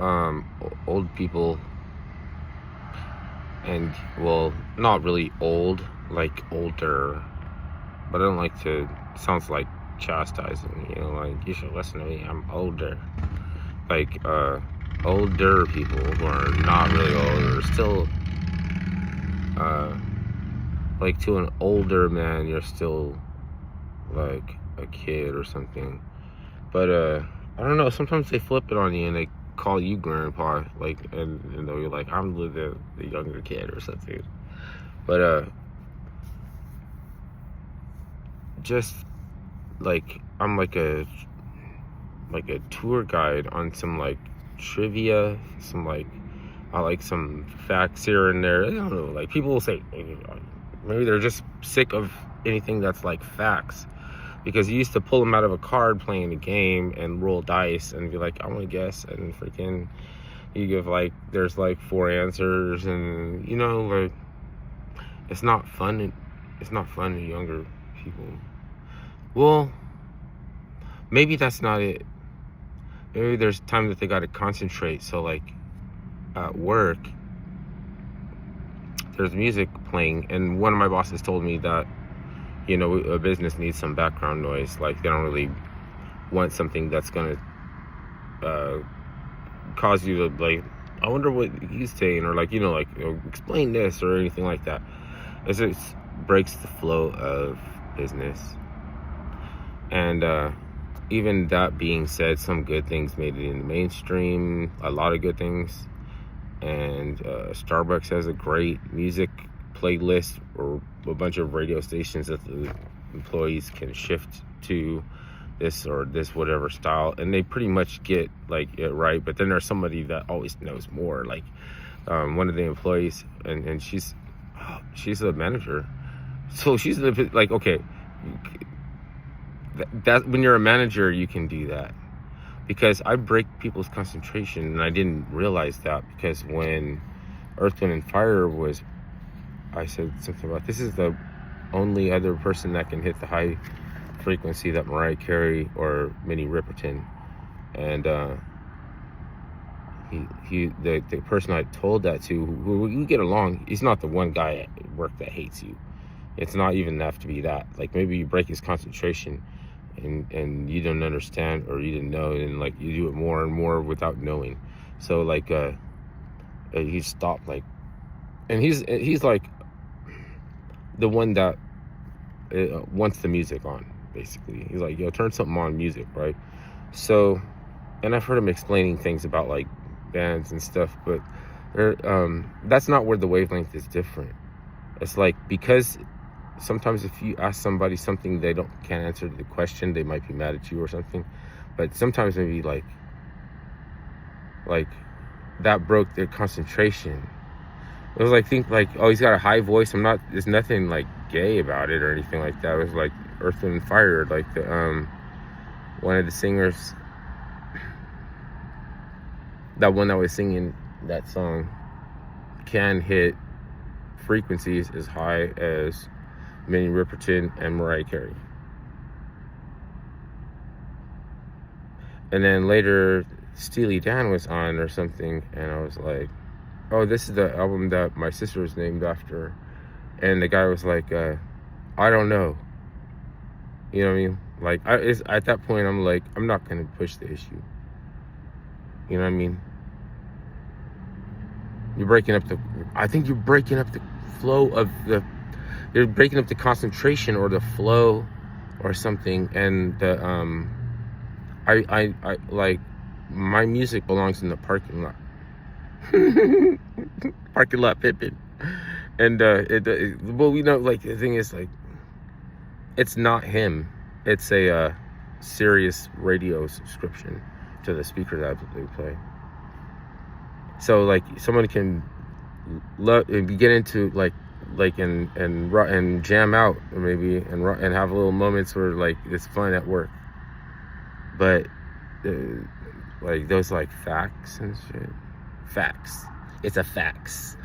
old people, and well, not really old, like older, but I don't like to. Sounds like chastising, like you should listen to me. I'm older. Like older people who are not really old, or still uh like to an older man, you're still like a kid or something. But I don't know. Sometimes they flip it on you and they call you grandpa, like, and they'll be like, I'm the younger kid or something. But just like I'm like a tour guide on some like trivia, some like I like some facts here and there. I don't know. Like people will say maybe they're just sick of anything that's like facts. Because you used to pull them out of a card playing a game and roll dice and be like, I want to guess, and freaking you give like there's like 4 answers, and like it's not fun. It's not fun to younger people. Well, maybe that's not it. Maybe there's time that they got to concentrate. So like at work, there's music playing, and one of my bosses told me that a business needs some background noise. Like they don't really want something that's gonna cause you to like, I wonder what he's saying, or like explain this or anything like that. As it breaks the flow of business. And even that being said, some good things made it in the mainstream, a lot of good things. And Starbucks has a great music playlist or a bunch of radio stations that the employees can shift to this or this whatever style, and they pretty much get like it right. But then there's somebody that always knows more, like one of the employees, and she's a manager, so she's like, okay, that when you're a manager you can do that, because I break people's concentration, and I didn't realize that, because when Earth, Wind, and Fire was, I said something about this is the only other person that can hit the high frequency that Mariah Carey or Minnie Riperton. And the person I told that to, who we get along, he's not the one guy at work that hates you. It's not even have to be that. Like maybe you break his concentration and you don't understand, or you didn't know, and like you do it more and more without knowing. So like he stopped, like, and he's like the one that wants the music on, basically. He's like, yo, turn something on, music, right? So, and I've heard him explaining things about like bands and stuff, but that's not where the wavelength is different. It's like, because sometimes if you ask somebody something, they can't answer the question, they might be mad at you or something. But sometimes maybe like that broke their concentration. It was like, think like, oh, he's got a high voice. There's nothing like gay about it or anything like that. It was like Earth, Wind, and Fire, like the one of the singers, that one that was singing that song, can hit frequencies as high as Minnie Riperton and Mariah Carey. And then later Steely Dan was on or something, and I was like, oh, this is the album that my sister was named after. And the guy was like, I don't know. You know what I mean? Like, at that point, I'm like, I'm not going to push the issue. You know what I mean? I think you're breaking up the flow of you're breaking up the concentration or the flow or something. And I like, my music belongs in the parking lot. Parking lot Pippin. And well, like, the thing is, like, it's not him. It's a Sirius radio subscription to the speaker that they play. So like, someone can get into like and jam out maybe and have little moments where like it's fun at work. But like those like facts and shit. Facts. It's a facts.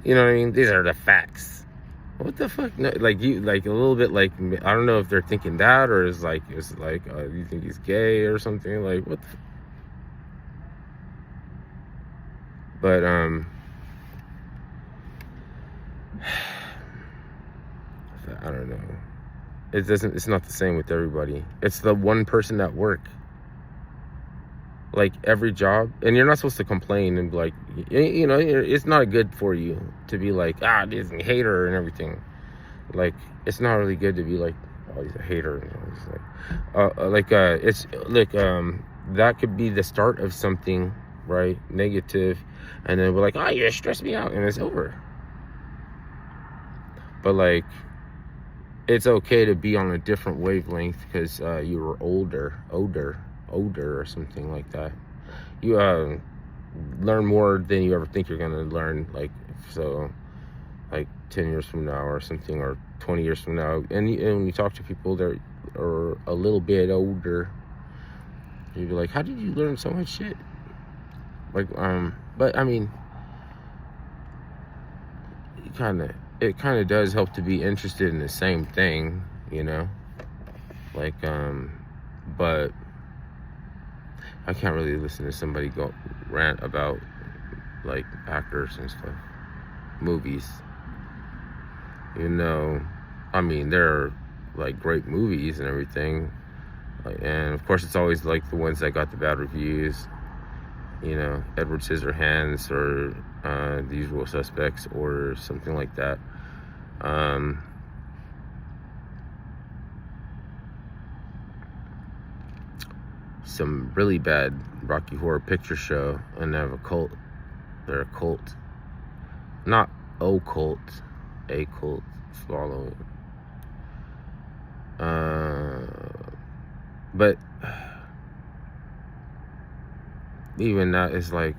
You know what I mean? These are the facts. What the fuck? No, like, you, like, a little bit, like, I don't know if they're thinking that, or is like you think he's gay or something. Like, what the But I don't know. It's not the same with everybody. It's the one person at work. Like every job, and you're not supposed to complain and be like, you know, it's not good for you to be like, this hater and everything. Like, it's not really good to be like, oh, he's a hater. It's like, that could be the start of something, right? Negative, and then we're like, oh, you stressed me out, and it's over. But like, it's okay to be on a different wavelength because you were older or something like that. You learn more than you ever think you're gonna learn. Like, so, like 10 years from now or something, or 20 years from now, and when you talk to people that are a little bit older, you'd be like, how did you learn so much shit? Like, but I mean, it kind of does help to be interested in the same thing, you know? Like, but I can't really listen to somebody go rant about like actors and stuff, movies. You know, I mean, they're like great movies and everything, like, and of course it's always like the ones that got the bad reviews. You know, Edward Scissorhands or The Usual Suspects or something like that. Some really bad Rocky Horror Picture Show, and they have a cult. They're a cult, not occult, a cult following. But even that is like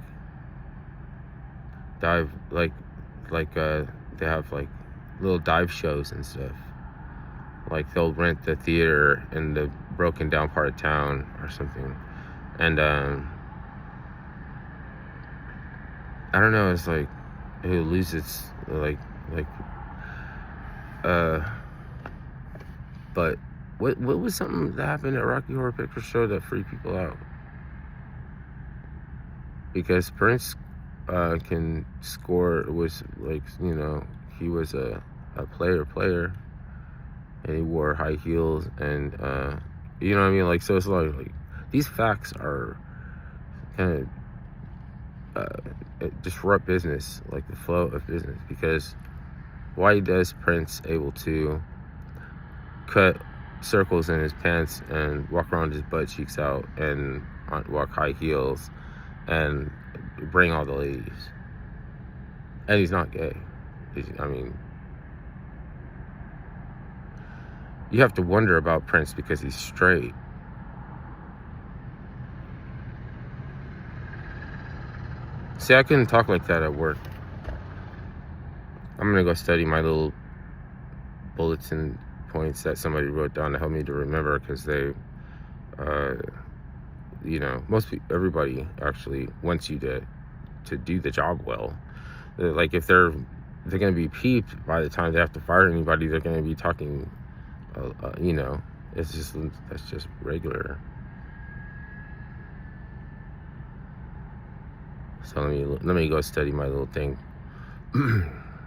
dive, like they have like little dive shows and stuff. Like they'll rent the theater in the broken down part of town or something, and I don't know. It's like it loses like but what was something that happened at Rocky Horror Picture Show that freaked people out? Because Prince can score, was like, you know, he was a player, and he wore high heels, and you know what I mean? Like, so it's like these facts are kind of disrupt business, like the flow of business, because why does Prince able to cut circles in his pants and walk around his butt cheeks out and walk high heels and bring all the ladies, and he's not gay? I mean, you have to wonder about Prince because he's straight. See, I couldn't talk like that at work. I'm gonna go study my little bulletin points that somebody wrote down to help me to remember, because they, you know, everybody actually wants you to do the job well. Like, if they're gonna be peeped by the time they have to fire anybody, they're gonna be talking, you know, that's just regular. So let me go study my little thing.